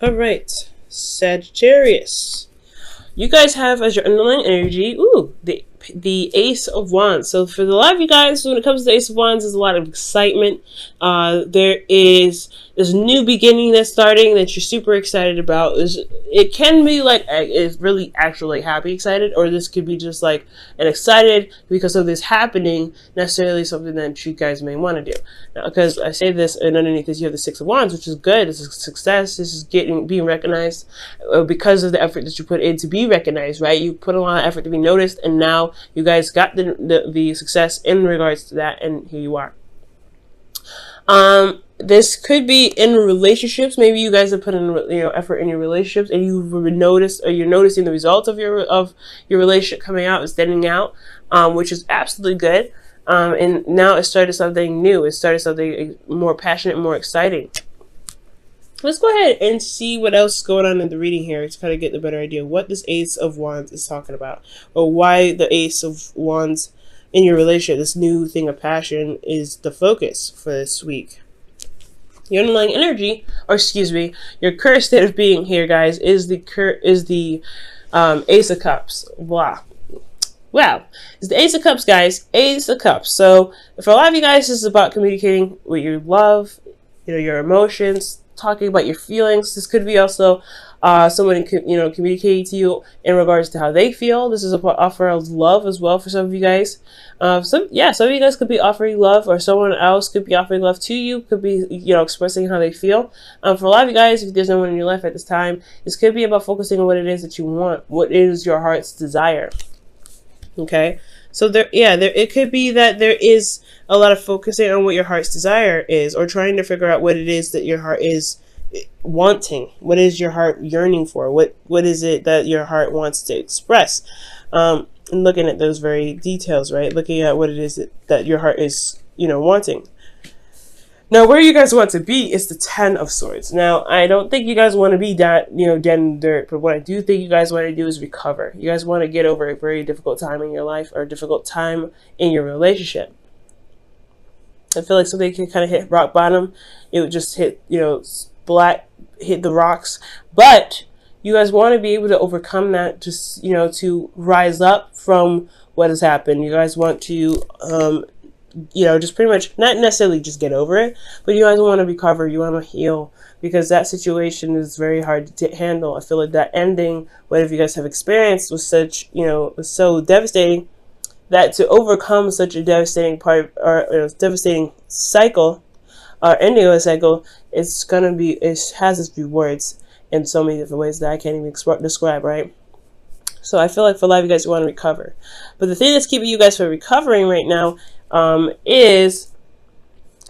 All right, Sagittarius. You guys have as your underlying energy, the Ace of Wands. So for a lot of you guys, when it comes to the Ace of Wands, there's a lot of excitement. There is this new beginning that's starting that you're super excited about. It can be like it's really actually happy excited, or this could be just like an excited because of this happening, necessarily something that you guys may want to do. Now, because I say this, and underneath this you have the Six of Wands, which is good. It's a success. This is being recognized because of the effort that you put in to be recognized, right? You put a lot of effort to be noticed, and now you guys got the success in regards to that, and here you are. This could be in relationships. Maybe you guys have put in effort in your relationships, and you've noticed, or you're noticing the results of your relationship coming out and standing out, which is absolutely good. And now it started something new. It started something more passionate, more exciting. Let's go ahead and see what else is going on in the reading here to kind of get the better idea of what this Ace of Wands is talking about, or why the Ace of Wands in your relationship, this new thing of passion, is the focus for this week. Your underlying energy, or excuse me, your current state of being here, guys, is the Ace of Cups. Wow. Wow. It's the Ace of Cups, guys. Ace of Cups. So for a lot of you guys, this is about communicating with your love, your emotions, talking about your feelings. This could be also someone communicating to you in regards to how they feel. This is an offer of love as well for some of you guys. Some of you guys could be offering love, or someone else could be offering love to you. Could be expressing how they feel. For a lot of you guys, if there's no one in your life at this time, this could be about focusing on what it is that you want. What is your heart's desire? Okay. So it could be that there is a lot of focusing on what your heart's desire is, or trying to figure out what it is that your heart is wanting. What is your heart yearning for? What is it that your heart wants to express? And looking at those very details, right? Looking at what it is that your heart is, wanting. Now, where you guys want to be is the Ten of Swords. Now, I don't think you guys want to be that, dead in the dirt. But what I do think you guys want to do is recover. You guys want to get over a very difficult time in your life, or a difficult time in your relationship. I feel like something can kind of hit rock bottom. It would just hit, hit the rocks. But you guys want to be able to overcome that, just, to rise up from what has happened. You guys want to, just pretty much not necessarily just get over it, but you guys want to recover. You want to heal, because that situation is very hard to handle. I feel like that ending, whatever you guys have experienced, was such, was so devastating, that to overcome such a devastating devastating cycle, or ending of a cycle, it has its rewards in so many different ways that I can't even describe, right? So I feel like for a lot of you guys, you want to recover. But the thing that's keeping you guys from recovering right now is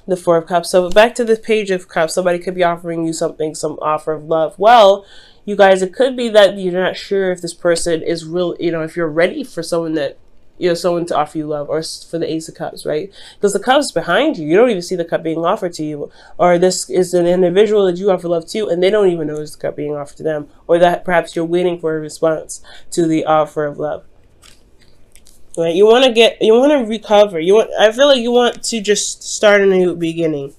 the Four of Cups. So back to the Page of Cups. Somebody could be offering you something, some offer of love. Well, you guys, it could be that you're not sure if this person is real, if you're ready for someone that, someone to offer you love, or for the Ace of Cups, right? Because the cup's behind you. You don't even see the cup being offered to you. Or this is an individual that you offer love to, and they don't even know it's the cup being offered to them. Or that perhaps you're waiting for a response to the offer of love. Right? You want to recover. I feel like you want to just start a new beginning.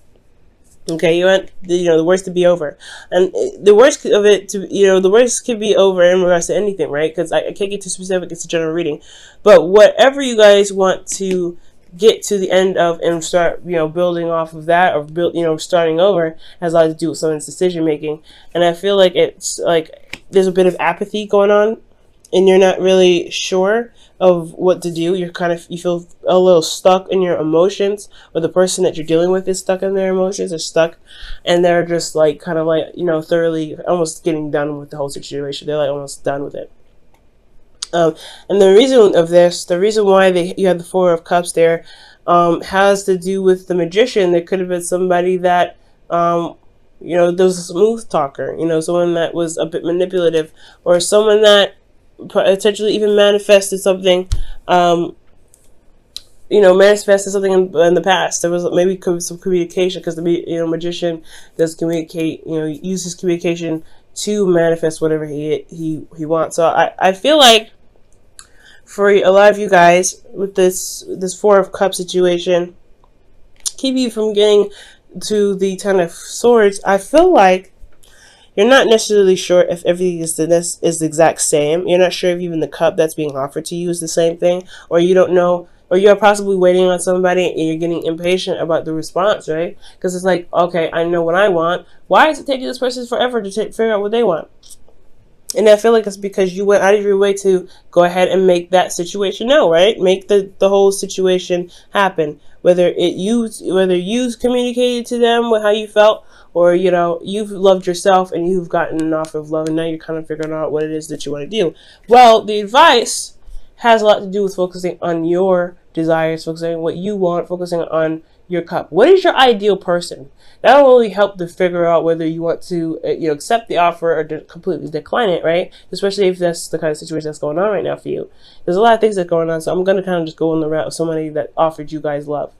Okay, you want the worst to be over, and the worst of it the worst could be over in regards to anything, right? Because I can't get too specific. It's a general reading, but whatever you guys want to get to the end of and start building off of that, or starting over, has a lot to do with someone's decision making. And I feel like it's like there's a bit of apathy going on, and you're not really sure of what to do. You feel a little stuck in your emotions, or the person that you're dealing with is stuck in their emotions, or stuck, and they're just thoroughly almost getting done with the whole situation. They're almost done with it. And the reason why you have the Four of Cups there, has to do with the Magician. There could have been somebody that, there was a smooth talker, someone that was a bit manipulative, or someone that potentially even manifested something, in the past. There was maybe some communication, because the Magician does communicate, uses communication to manifest whatever he wants. So I feel like for a lot of you guys, with this Four of Cups situation, keep you from getting to the Ten of Swords, I feel like you're not necessarily sure if everything is the exact same. You're not sure if even the cup that's being offered to you is the same thing, or you don't know, or you're possibly waiting on somebody and you're getting impatient about the response, right? Because it's like, okay, I know what I want. Why is it taking this person forever to figure out what they want? And I feel like it's because you went out of your way to go ahead and make that situation know, right? Make the whole situation happen. Whether you communicated to them with how you felt, or you've loved yourself and you've gotten an offer of love, and now you're kind of figuring out what it is that you want to do. Well, the advice has a lot to do with focusing on your desires, focusing on what you want, focusing on your cup. What is your ideal person? That will really help to figure out whether you want to accept the offer or completely decline it, right? Especially if that's the kind of situation that's going on right now for you. There's a lot of things that's going on, so I'm going to kind of just go on the route of somebody that offered you guys love.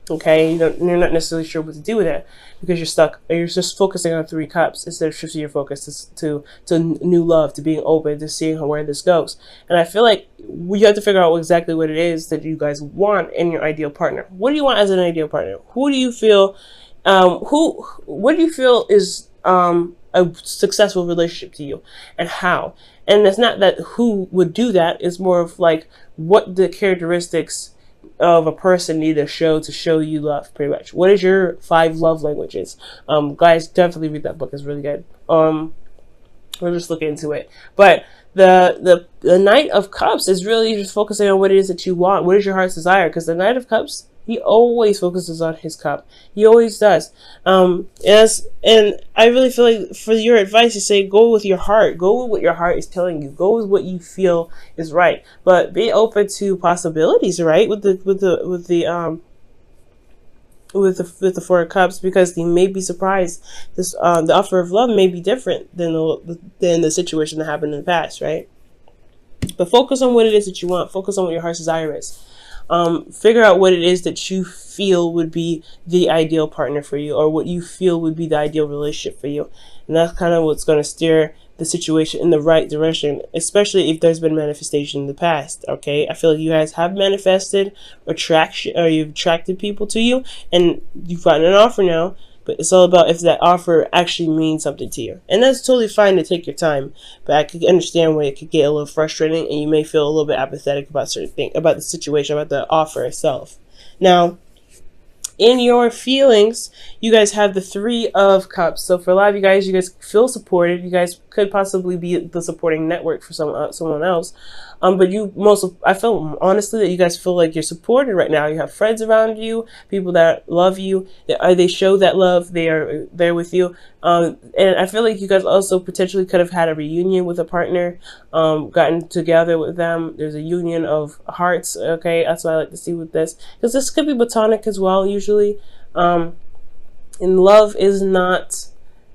Okay, you're not necessarily sure what to do with it because you're stuck. You're just focusing on 3 cups instead of shifting your focus to new love, to being open, to seeing where this goes. And I feel like you have to figure out exactly what it is that you guys want in your ideal partner. What do you want as an ideal partner? Who do you feel? What do you feel is a successful relationship to you, and how? And it's not that who would do that. It's more of like what the characteristics of a person need to show you love, pretty much. What is your 5 love languages? Guys, definitely read that book. It's really good. We'll just look into it. But the Knight of Cups is really just focusing on what it is that you want. What is your heart's desire? Because the Knight of Cups, he always focuses on his cup. He always does. And I really feel like for your advice, you say go with your heart. Go with what your heart is telling you. Go with what you feel is right. But be open to possibilities, right? With the 4 of Cups, because you may be surprised. This the offer of love may be different than the situation that happened in the past, right? But focus on what it is that you want. Focus on what your heart's desire is. Figure out what it is that you feel would be the ideal partner for you, or what you feel would be the ideal relationship for you. And that's kind of what's going to steer the situation in the right direction, especially if there's been manifestation in the past. Okay, I feel like you guys have manifested attraction, or you've attracted people to you, and you've gotten an offer now. But it's all about if that offer actually means something to you. And that's totally fine to take your time. But I could understand where it could get a little frustrating and you may feel a little bit apathetic about certain things, about the situation, about the offer itself. Now, in your feelings, you guys have the 3 of Cups. So for a lot of you guys feel supported. You guys could possibly be the supporting network for someone else. But I feel honestly that you guys feel like you're supported right now. You have friends around you, people that love you. They show that love. They are there with you. And I feel like you guys also potentially could have had a reunion with a partner, gotten together with them. There's a union of hearts. Okay, that's what I like to see with this, because this could be platonic as well. Usually, and love is not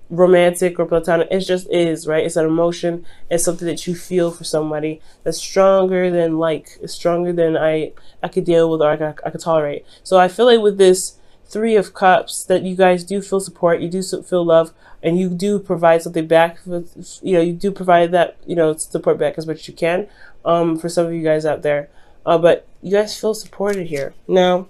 romantic or platonic. It just is, right? It's an emotion. It's something that you feel for somebody that's stronger than it's stronger than I could deal with, or I could tolerate. So I feel like with this 3 of Cups that you guys do feel support, you do feel love, and you do provide something back. You do provide that support back as much as you can. For some of you guys out there, but you guys feel supported here. Now,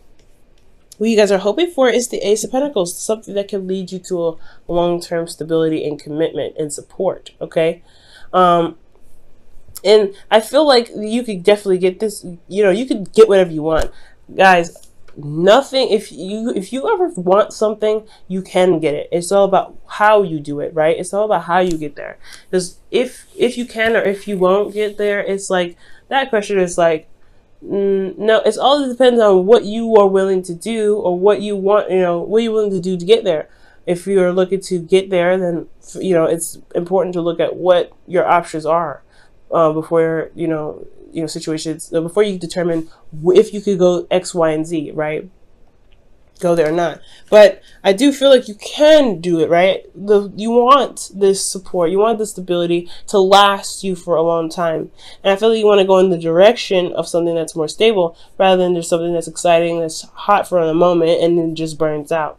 what you guys are hoping for is the Ace of Pentacles, something that can lead you to a long-term stability and commitment and support, okay? And I feel like you could definitely get this, you could get whatever you want. Guys, nothing, if you ever want something, you can get it. It's all about how you do it, right? It's all about how you get there. Because if you can or if you won't get there, it's like, that question is like, no, it's all depends on what you are willing to do, or what you want, what you're willing to do to get there. If you're looking to get there, then it's important to look at what your options are before situations, before you determine if you could go X, Y, and Z, right? Go there or not. But I do feel like you can do it, right? You want this support, you want this stability to last you for a long time. And I feel like you want to go in the direction of something that's more stable, rather than just something that's exciting, that's hot for a moment, and then just burns out.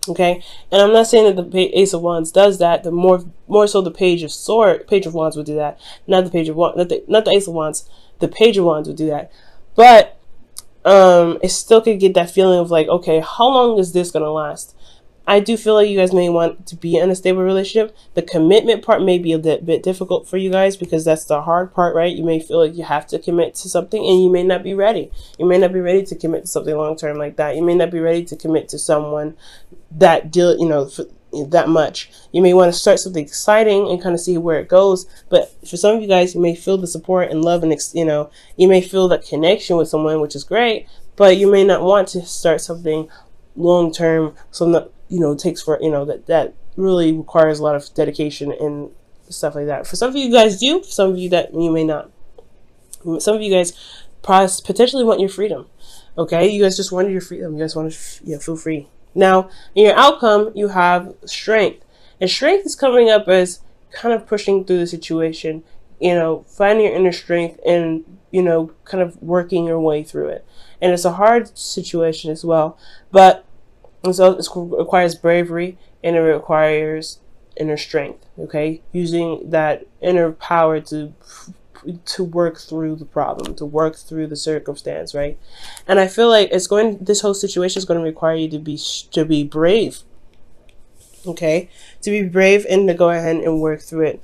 Okay? And I'm not saying that the Ace of Wands does that. The more so the Page of Wands would do that. Not the Page of Wands, not the Ace of Wands. The Page of Wands would do that. But it still could get that feeling of like, okay, how long is this gonna last? I do feel like you guys may want to be in a stable relationship. The commitment part may be a bit difficult for you guys because that's the hard part, right? You may feel like you have to commit to something and you may not be ready. You may not be ready to commit to something long term like that. You may not be ready to commit to someone that that much. You may want to start something exciting and kind of see where it goes. But for some of you guys, you may feel the support and love and, you may feel that connection with someone, which is great, but you may not want to start something long term. So that, takes for, that really requires a lot of dedication and stuff like that. For some of you guys do, for some of you that you may not. Some of you guys potentially want your freedom. Okay, you guys just wanted your freedom. You guys want to feel free. Now, in your outcome, you have strength. And strength is coming up as kind of pushing through the situation, finding your inner strength and, kind of working your way through it. And it's a hard situation as well. But so it requires bravery and it requires inner strength, okay? Using that inner power to work through the problem, to work through the circumstance, right? And I feel like this whole situation is going to require you to be brave, okay? To be brave and to go ahead and work through it.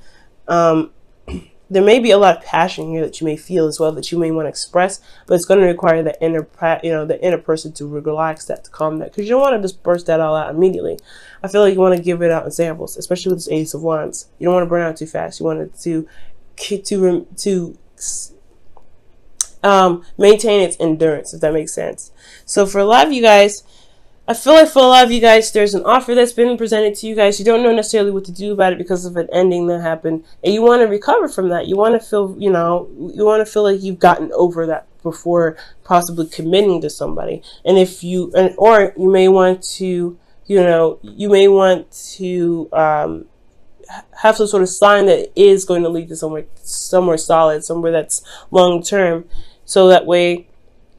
There may be a lot of passion here that you may feel as well that you may want to express, but it's going to require the inner person to relax that, to calm that, because you don't want to just burst that all out immediately. I feel like you want to give it out in samples, especially with this Ace of Wands. You don't want to burn out too fast. You want it to maintain its endurance, if that makes sense. So for a lot of you guys, I feel like for a lot of you guys, there's an offer that's been presented to you guys. You don't know necessarily what to do about it because of an ending that happened, and you want to recover from that. You want to feel, you want to feel like you've gotten over that before possibly committing to somebody. And or you may want to, have some sort of sign that is going to lead to somewhere solid, somewhere that's long term. So that way,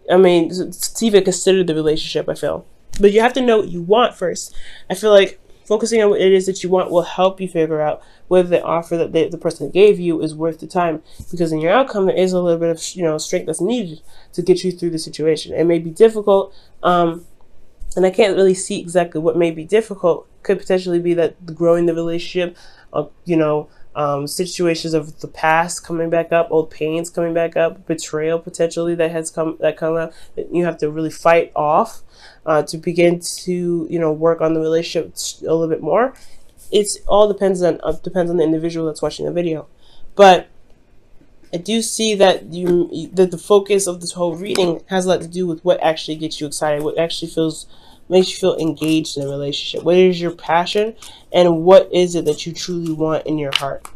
to even consider the relationship, I feel. But you have to know what you want first. I feel like focusing on what it is that you want will help you figure out whether the offer that the person gave you is worth the time. Because in your outcome, there is a little bit of strength that's needed to get you through the situation. It may be difficult, and I can't really see exactly what may be difficult. Could potentially be that growing the relationship, situations of the past coming back up, old pains coming back up, betrayal potentially that come up that you have to really fight off to begin to work on the relationship a little bit more. It's all depends on the individual that's watching the video, but I do see that that the focus of this whole reading has a lot to do with what actually gets you excited, what actually makes you feel engaged in a relationship. What is your passion, and what is it that you truly want in your heart?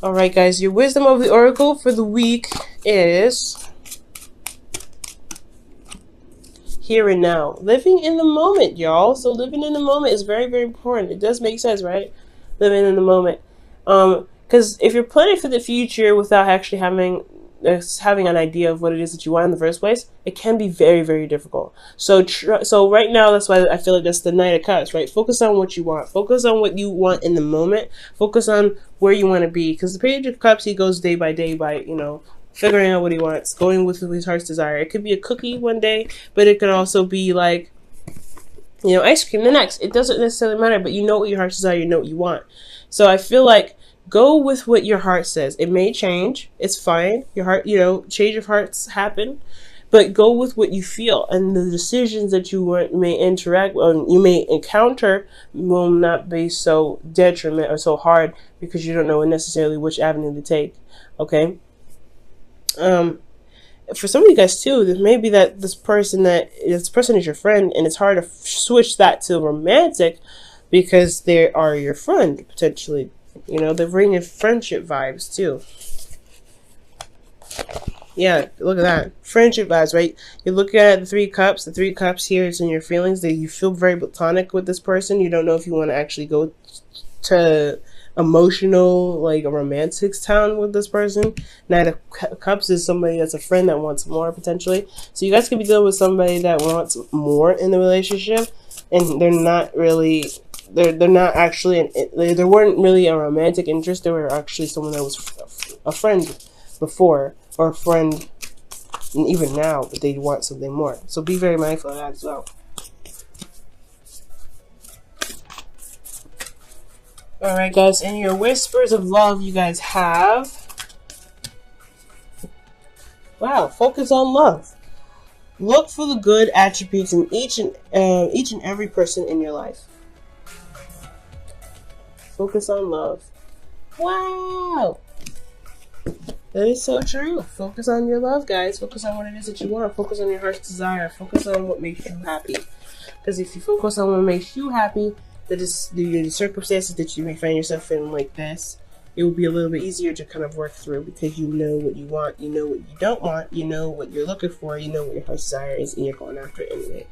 All right, guys, your wisdom of the oracle for the week is here and now. Living in the moment, y'all. So living in the moment is very, very important. It does make sense, right? Living in the moment. Because if you're planning for the future without actually having an idea of what it is that you want in the first place, it can be very, very difficult. So right now, that's why I feel like that's the Knight of Cups, right? Focus on what you want. Focus on what you want in the moment. Focus on where you want to be. Because the Page of Cups, he goes day by day by, figuring out what he wants, going with his heart's desire. It could be a cookie one day, but it could also be like, ice cream the next. It doesn't necessarily matter, but you know what your heart's desire, you know what you want. So I feel like go with what your heart says. It may change. It's fine. Your heart, change of hearts happen, but go with what you feel, and the decisions that you may interact with, you may encounter, will not be so detriment or so hard because you don't know necessarily which avenue to take. Okay. For some of you guys too, there may be that this person is your friend, and it's hard to switch that to romantic because they are your friend potentially. They're bringing friendship vibes too. Yeah, look at that. Friendship vibes, right? You look at the Three Cups. The Three Cups here is in your feelings. That you feel very platonic with this person. You don't know if you want to actually go to emotional, like a romantic town with this person. Knight of Cups is somebody that's a friend that wants more potentially. So you guys could be dealing with somebody that wants more in the relationship, and they're not really. They're not actually they weren't really a romantic interest. They were actually someone that was a friend before, or a friend and even now, but they want something more. So be very mindful of that as well. Alright guys, in your whispers of love you guys have, wow, focus on love. Look for the good attributes in each and every person in your life. Focus on love. Wow! That is so true. Focus on your love, guys. Focus on what it is that you want. Focus on your heart's desire. Focus on what makes you happy. Because if you focus on what makes you happy, the circumstances that you may find yourself in like this, it will be a little bit easier to kind of work through because you know what you want, you know what you don't want, you know what you're looking for, you know what your heart's desire is, and you're going after it anyway.